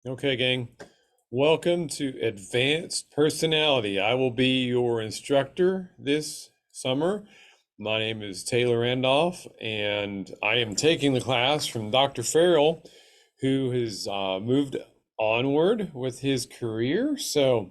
Okay, gang. Welcome to Advanced Personality. I will be your instructor this summer. My name is Taylor Randolph, and I am taking the class from Dr. Farrell, who has moved onward with his career. For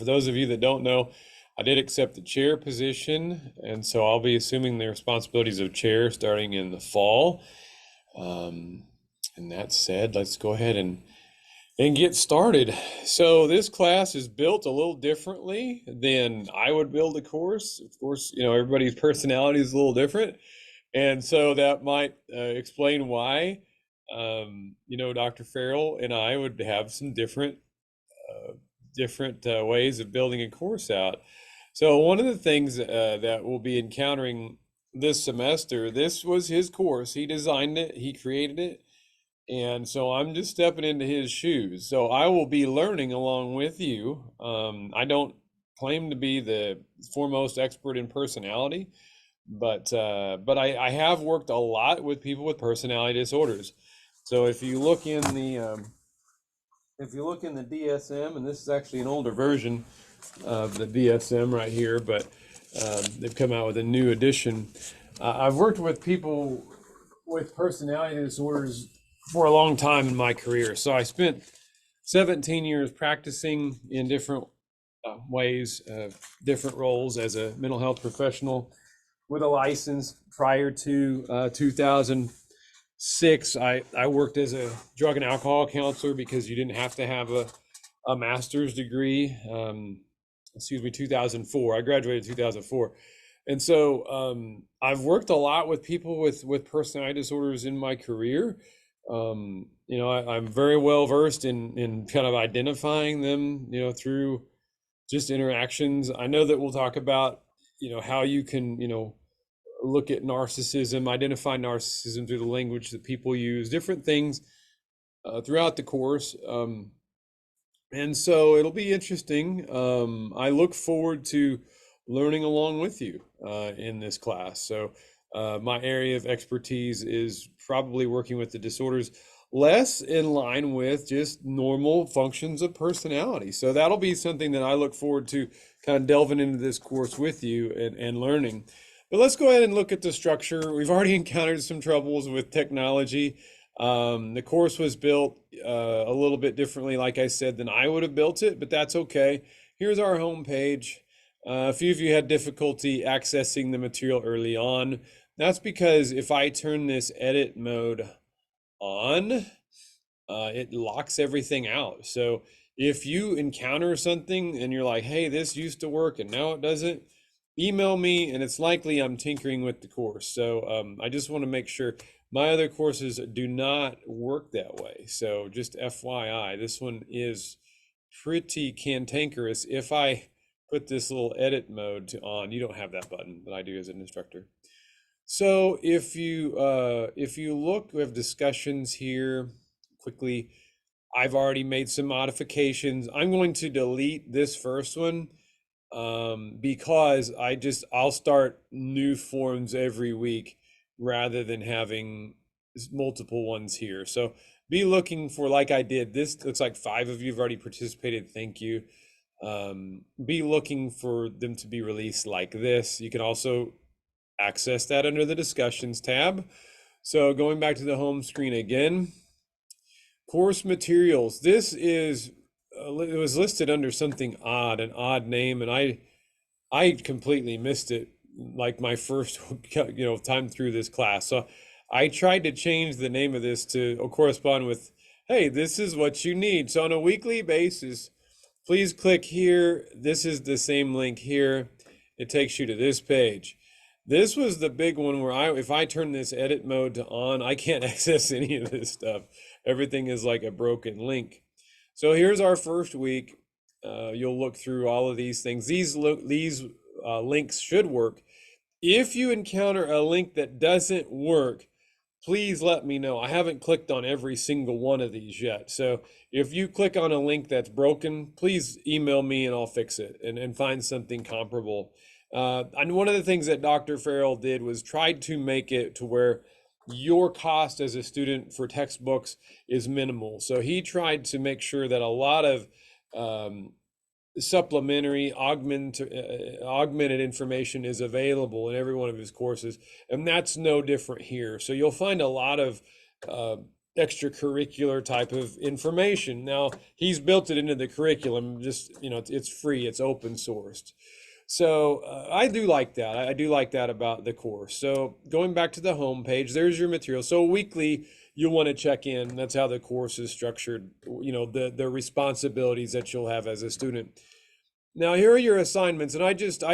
those of you that don't know, I did accept the chair position, and so I'll be assuming the responsibilities of chair starting in the fall. Um, and that said, let's go ahead and get started. So this class is built a little differently than I would build a course. Of course, everybody's personality is a little different, and so that might explain why Dr. Farrell and I would have some different ways of building a course out. So one of the things that we'll be encountering this semester, this was his course. He designed it, he created it, and so I'm just stepping into his shoes. So I will be learning along with you. I don't claim to be the foremost expert in personality, but I have worked a lot with people with personality disorders. So if you look in the DSM, and this is actually an older version of the DSM right here, but they've come out with a new edition. I've worked with people with personality disorders for a long time in my career. So I spent 17 years practicing in different ways, different roles as a mental health professional with a license. Prior to 2006, I worked as a drug and alcohol counselor because you didn't have to have a master's degree. 2004. I graduated in 2004. And so I've worked a lot with people with personality disorders in my career. I'm very well versed in kind of identifying them, through just interactions. I know that we'll talk about, how you can, look at narcissism, identify narcissism through the language that people use, different things throughout the course. And so it'll be interesting. I look forward to learning along with you in this class. So my area of expertise is probably working with the disorders less in line with just normal functions of personality. So that'll be something that I look forward to kind of delving into this course with you and learning. But let's go ahead and look at the structure. We've already encountered some troubles with technology. The course was built a little bit differently, like I said, than I would have built it, but that's okay. Here's our home page. A few of you had difficulty accessing the material early on. That's because if I turn this edit mode on, it locks everything out. So if you encounter something and you're like, hey, this used to work and now it doesn't, email me, and it's likely I'm tinkering with the course. So I just want to make sure my other courses do not work that way. So just FYI, this one is pretty cantankerous. If I put this little edit mode on, you don't have that button, but I do as an instructor. So if you look, we have discussions here quickly. I've already made some modifications. I'm going to delete this first one because I'll start new forms every week rather than having multiple ones here. So be looking for, like I did, this looks like 5 of you have already participated. Thank you. Be looking for them to be released like this. You can also access that under the discussions tab. So going back to the home screen again, course materials. This is it was listed under something odd, an odd name, and I completely missed it, like my first time through this class. So I tried to change the name of this to correspond with, hey, this is what you need. So on a weekly basis, please click here. This is the same link here. It takes you to this page. This was the big one where if I turn this edit mode to on, I can't access any of this stuff. Everything is like a broken link. So here's our first week. You'll look through all of these things. These links should work. If you encounter a link that doesn't work, please let me know. I haven't clicked on every single one of these yet. So if you click on a link that's broken, please email me and I'll fix it and find something comparable. And one of the things that Dr. Farrell did was tried to make it to where your cost as a student for textbooks is minimal. So he tried to make sure that a lot of supplementary augmented information is available in every one of his courses, and that's no different here. So you'll find a lot of extracurricular type of information. Now he's built it into the curriculum, just, you know, it's free, it's open sourced. So I do like that. I do like that about the course. So going back to the home page, there's your material. So weekly, you'll want to check in. That's how the course is structured, you know, the responsibilities that you'll have as a student. Now here are your assignments, and I just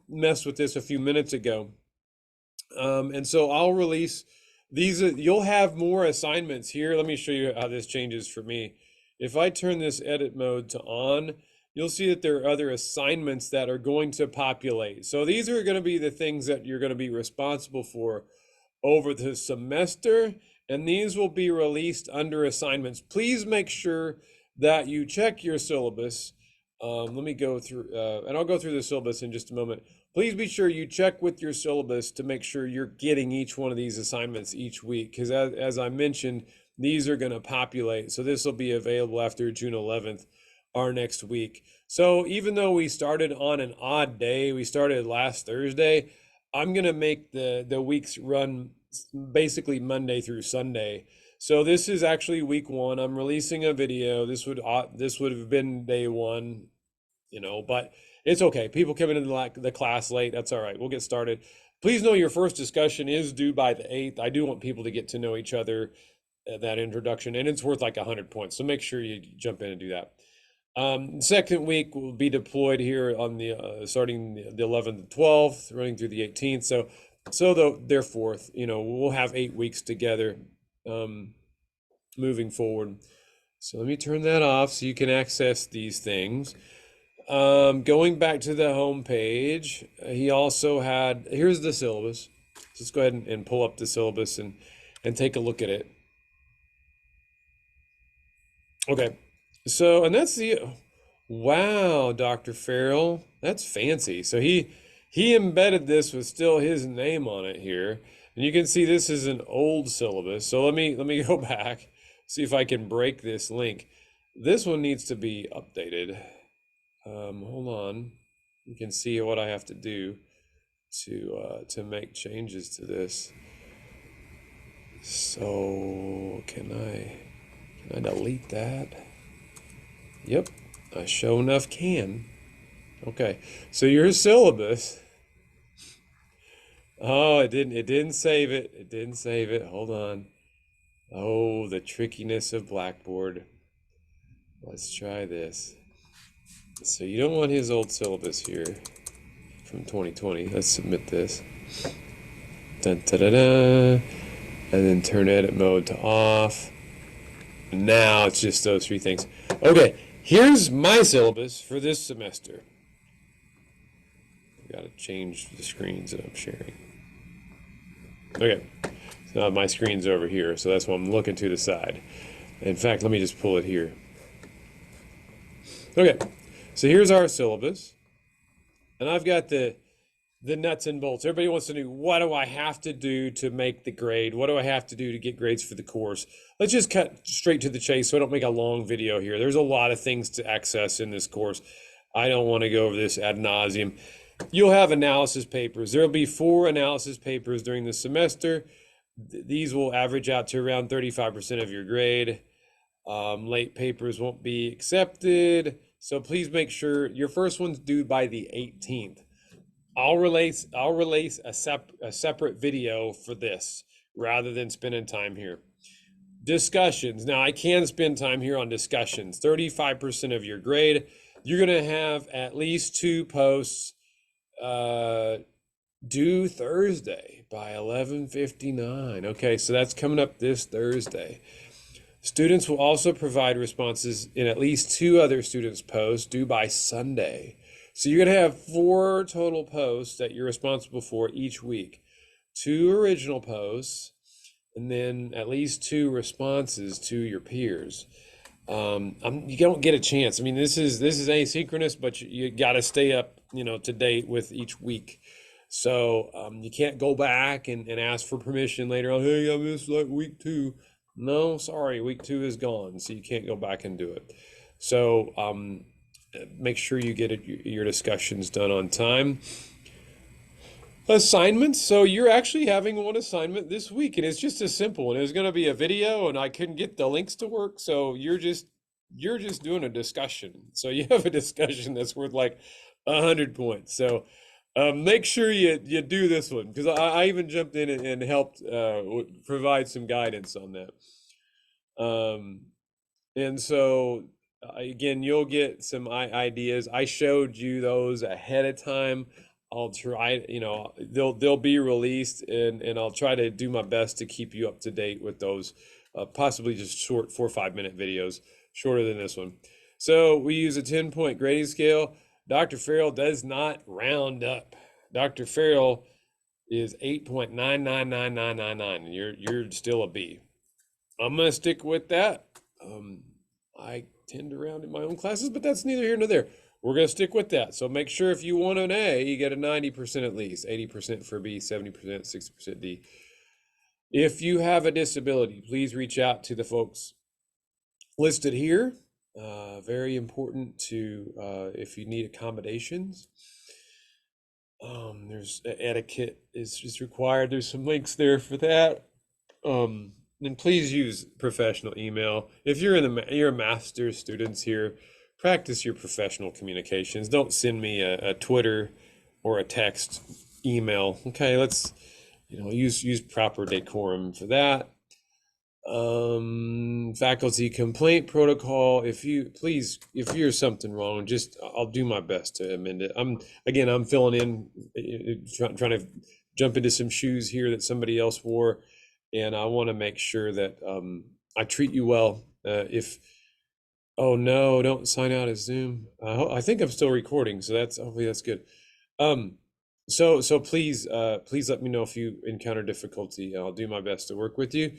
messed with this a few minutes ago. And so I'll release these. You'll have more assignments here. Let me show you how this changes for me. If I turn this edit mode to on, you'll see that there are other assignments that are going to populate. So these are going to be the things that you're going to be responsible for over the semester, and these will be released under assignments. Please make sure that you check your syllabus. Let me go through, and I'll go through the syllabus in just a moment. Please be sure you check with your syllabus to make sure you're getting each one of these assignments each week, because as I mentioned, these are going to populate. So this will be available after June 11th, our next week. So even though we started on an odd day, we started last Thursday, I'm going to make the weeks run basically Monday through Sunday. So this is actually week 1. I'm releasing a video. This would have been day 1, you know, but it's okay. People coming into the class late, that's all right. We'll get started. Please know your first discussion is due by the 8th. I do want people to get to know each other, that introduction, and it's worth like 100 points. So make sure you jump in and do that. Second week will be deployed here on the starting the 11th to 12th, running through the 18th. So their fourth, you know, we'll have 8 weeks together, moving forward. So let me turn that off so you can access these things. Going back to the home page, he also had, here's the syllabus. Let's go ahead and pull up the syllabus and take a look at it. Okay. So, and that's wow, Dr. Farrell, that's fancy. So he embedded this with still his name on it here. And you can see this is an old syllabus. So let me go back, see if I can break this link. This one needs to be updated. Hold on. You can see what I have to do to make changes to this. So can I delete that? Yep, I sure enough can. Okay, so your syllabus. Oh, it didn't save it. It didn't save it. Hold on. Oh, the trickiness of Blackboard. Let's try this. So you don't want his old syllabus here from 2020. Let's submit this. Dun, da, da, da. And then turn edit mode to off. Now it's just those 3 things. Okay. Here's my syllabus for this semester. Got to change the screens that I'm sharing. Okay, so now my screen's over here, so that's why I'm looking to the side. In fact, let me just pull it here. Okay, so here's our syllabus, and I've got the nuts and bolts. Everybody wants to know, what do I have to do to make the grade? What do I have to do to get grades for the course? Let's just cut straight to the chase so I don't make a long video here. There's a lot of things to access in this course. I don't want to go over this ad nauseum. You'll have analysis papers. There'll be 4 analysis papers during the semester. These will average out to around 35% of your grade. Late papers won't be accepted. So please make sure your first one's due by the 18th. I'll release a separate video for this rather than spending time here. Discussions. Now I can spend time here on discussions. 35% of your grade. You're going to have at least 2 posts due Thursday by 11:59. Okay, so that's coming up this Thursday. Students will also provide responses in at least 2 other students' posts due by Sunday. So you're going to have 4 total posts that you're responsible for each week. 2 original posts, and then at least 2 responses to your peers. You don't get a chance. I mean, this is asynchronous, but you got to stay up, to date with each week. So you can't go back and ask for permission later on. Hey, I missed like week 2. No, sorry, week 2 is gone, so you can't go back and do it. So make sure you get your discussions done on time. Assignments. So you're actually having one assignment this week, and it's just as simple. And it's going to be a video, and I couldn't get the links to work, so you're just doing a discussion. So you have a discussion that's worth like 100 points. So make sure you do this one because I even jumped in and helped provide some guidance on that. And so again, you'll get some ideas. I showed you those ahead of time. I'll try, they'll be released and I'll try to do my best to keep you up to date with those, possibly just short 4 or 5 minute videos, shorter than this one. So we use a 10-point grading scale. Dr. Farrell does not round up. Dr. Farrell is 8.999999. You're still a B. I'm gonna stick with that. I tend to round in my own classes, but that's neither here nor there. We're going to stick with that. So make sure if you want an A, you get a 90% at least, 80% for B, 70%, 60% D. If you have a disability, please reach out to the folks listed here. Very important to, if you need accommodations. There's etiquette is required. There's some links there for that. And please use professional email. If you're you're a master's students here, practice your professional communications. Don't send me a Twitter or a text email. Okay, let's use proper decorum for that. Faculty complaint protocol. If you're something wrong, I'll do my best to amend it. I'm filling in, trying to jump into some shoes here that somebody else wore, and I want to make sure that I treat you well. Oh no, don't sign out as Zoom. I think I'm still recording, so hopefully that's good. So please let me know if you encounter difficulty. I'll do my best to work with you.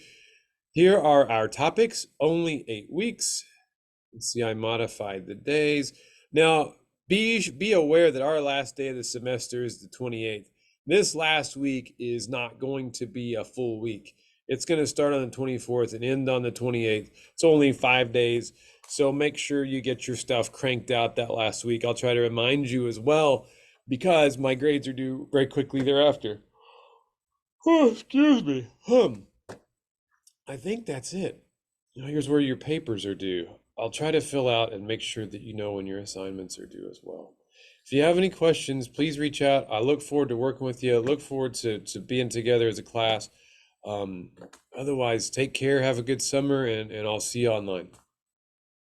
Here are our topics. Only 8 weeks. Let's see, I modified the days. Now, be aware that our last day of the semester is the 28th. This last week is not going to be a full week. It's going to start on the 24th and end on the 28th. It's only 5 days. So make sure you get your stuff cranked out that last week. I'll try to remind you as well because my grades are due very quickly thereafter. Oh, excuse me. I think that's it. Here's where your papers are due. I'll try to fill out and make sure that you know when your assignments are due as well. If you have any questions, please reach out. I look forward to working with you. I look forward to being together as a class. Otherwise, take care, have a good summer, and I'll see you online.